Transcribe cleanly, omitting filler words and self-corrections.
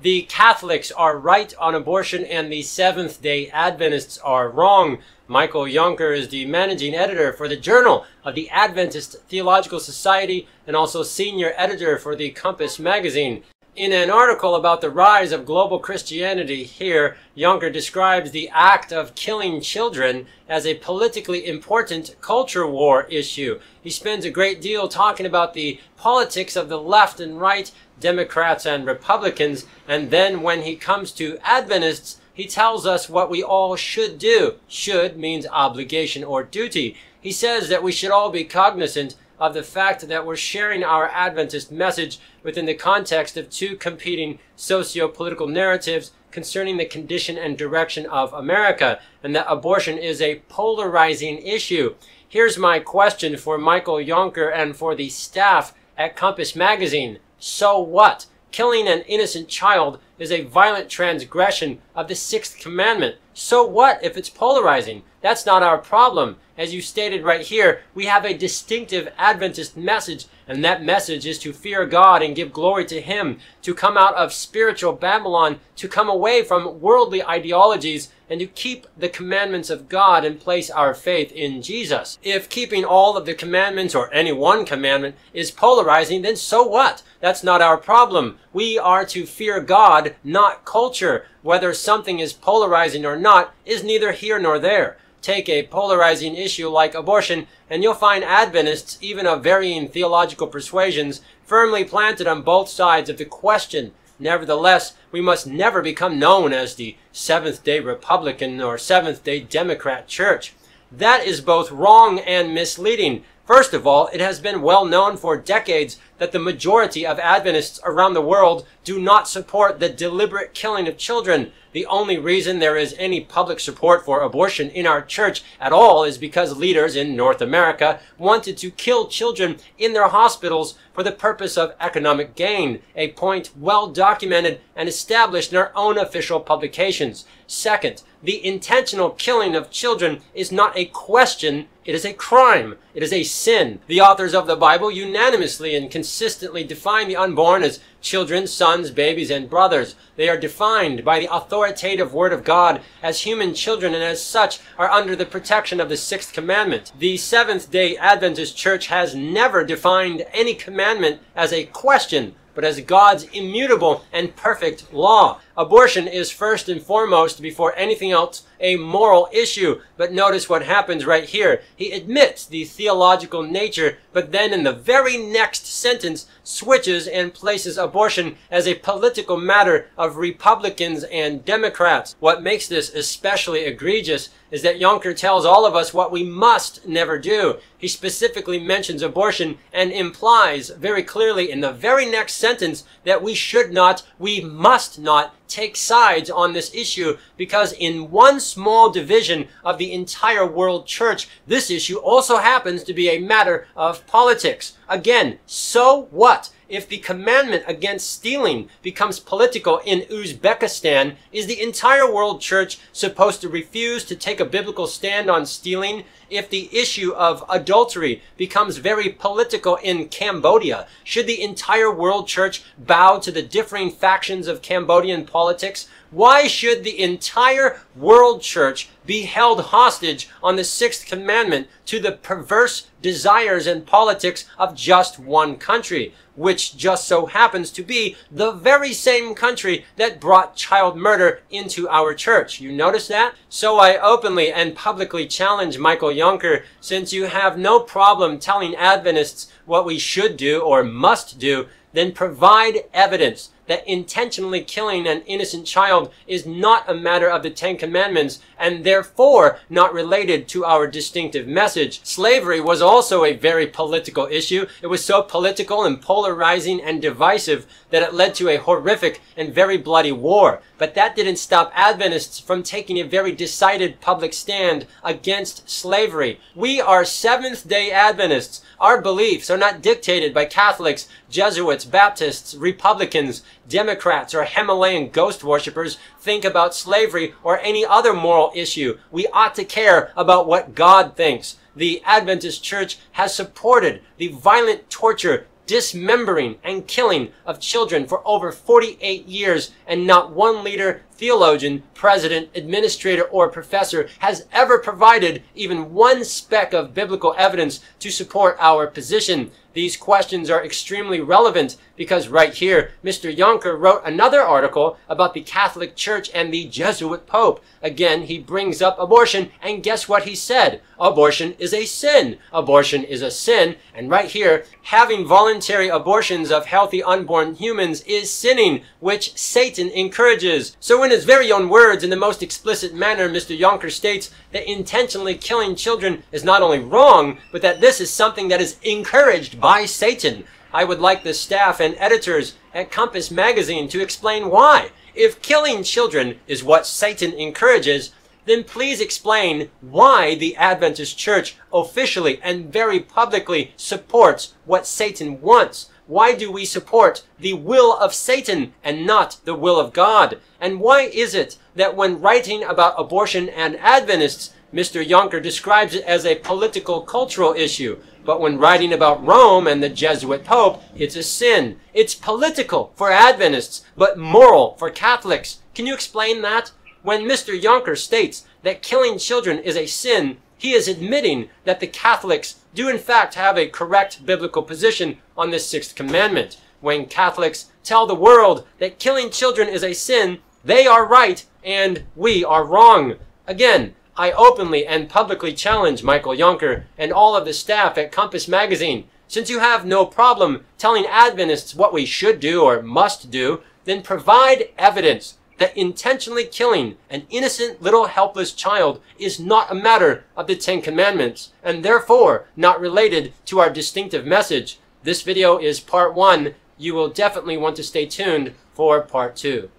The Catholics are right on abortion and the Seventh-day Adventists are wrong. Michael Jonker is the managing editor for the Journal of the Adventist Theological Society and also senior editor for the Compass magazine. In an article about the rise of global Christianity here, Jonker describes the act of killing children as a politically important culture war issue. He spends a great deal talking about the politics of the left and right, Democrats and Republicans, and then when he comes to Adventists, he tells us what we all should do. Should means obligation or duty. He says that we should all be cognizant of the fact that we're sharing our Adventist message within the context of two competing socio-political narratives concerning the condition and direction of America, and that abortion is a polarizing issue. Here's my question for Michael Jonker and for the staff at Compass magazine. So what? Killing an innocent child is a violent transgression of the Sixth Commandment. So what if it's polarizing? That's not our problem. As you stated right here, we have a distinctive Adventist message, and that message is to fear God and give glory to Him, to come out of spiritual Babylon, to come away from worldly ideologies, and to keep the commandments of God and place our faith in Jesus. If keeping all of the commandments or any one commandment is polarizing, then so what? That's not our problem. We are to fear God, not culture. Whether something is polarizing or not is neither here nor there. Take a polarizing issue like abortion, and you'll find Adventists, even of varying theological persuasions, firmly planted on both sides of the question. Nevertheless, we must never become known as the Seventh-day Republican or Seventh-day Democrat Church. That is both wrong and misleading. First of all, it has been well known for decades that the majority of Adventists around the world do not support the deliberate killing of children. The only reason there is any public support for abortion in our church at all is because leaders in North America wanted to kill children in their hospitals for the purpose of economic gain, a point well documented and established in our own official publications. Second, the intentional killing of children is not a question, it is a crime. It is a sin. The authors of the Bible unanimously and consistently define the unborn as children, sons, babies, and brothers. They are defined by the authoritative Word of God as human children, and as such are under the protection of the Sixth Commandment. The Seventh-day Adventist Church has never defined any commandment as a question, but as God's immutable and perfect law. Abortion is first and foremost, before anything else, a moral issue. But notice what happens right here. He admits the theological nature, but then in the very next sentence switches and places abortion as a political matter of Republicans and Democrats. What makes this especially egregious is that Jonker tells all of us what we must never do. He specifically mentions abortion and implies very clearly in the very next sentence that we should not, we must not take sides on this issue, because in one small division of the entire world church, this issue also happens to be a matter of politics. Again, so what? If the commandment against stealing becomes political in Uzbekistan, is the entire world church supposed to refuse to take a biblical stand on stealing? If the issue of adultery becomes very political in Cambodia, should the entire world church bow to the differing factions of Cambodian politics? Why should the entire world church be held hostage on the Sixth Commandment to the perverse desires and politics of just one country, which just so happens to be the very same country that brought child murder into our church? You notice that? So I openly and publicly challenge Michael Jonker, since you have no problem telling Adventists what we should do or must do, then provide evidence that intentionally killing an innocent child is not a matter of the Ten Commandments and therefore not related to our distinctive message. Slavery was also a very political issue. It was so political and polarizing and divisive that it led to a horrific and very bloody war. But that didn't stop Adventists from taking a very decided public stand against slavery. We are Seventh-day Adventists. Our beliefs are not dictated by Catholics, Jesuits, Baptists, Republicans, Democrats, or Himalayan ghost worshippers think about slavery or any other moral issue. We ought to care about what God thinks. The Adventist Church has supported the violent torture, dismembering and killing of children for over 48 years, and not one leader, theologian, president, administrator, or professor has ever provided even one speck of biblical evidence to support our position. These questions are extremely relevant because right here, Mr. Yonker wrote another article about the Catholic Church and the Jesuit Pope. Again, he brings up abortion, and guess what he said? Abortion is a sin. Abortion is a sin. And right here, having voluntary abortions of healthy unborn humans is sinning, which Satan encourages. So in his very own words, in the most explicit manner, Mr. Yonker states that intentionally killing children is not only wrong, but that this is something that is encouraged by Satan. I would like the staff and editors at Compass Magazine to explain why. If killing children is what Satan encourages, then please explain why the Adventist Church officially and very publicly supports what Satan wants. Why do we support the will of Satan and not the will of God? And why is it that when writing about abortion and Adventists, Mr. Yonker describes it as a political, cultural issue, but when writing about Rome and the Jesuit Pope, it's a sin. It's political for Adventists, but moral for Catholics. Can you explain that? When Mr. Yonker states that killing children is a sin, he is admitting that the Catholics do in fact have a correct biblical position on the sixth commandment. When Catholics tell the world that killing children is a sin, they are right and we are wrong. Again, I openly and publicly challenge Michael Yonker and all of the staff at Compass Magazine. Since you have no problem telling Adventists what we should do or must do, then provide evidence that intentionally killing an innocent little helpless child is not a matter of the Ten Commandments, and therefore not related to our distinctive message. This video is part 1. You will definitely want to stay tuned for part 2.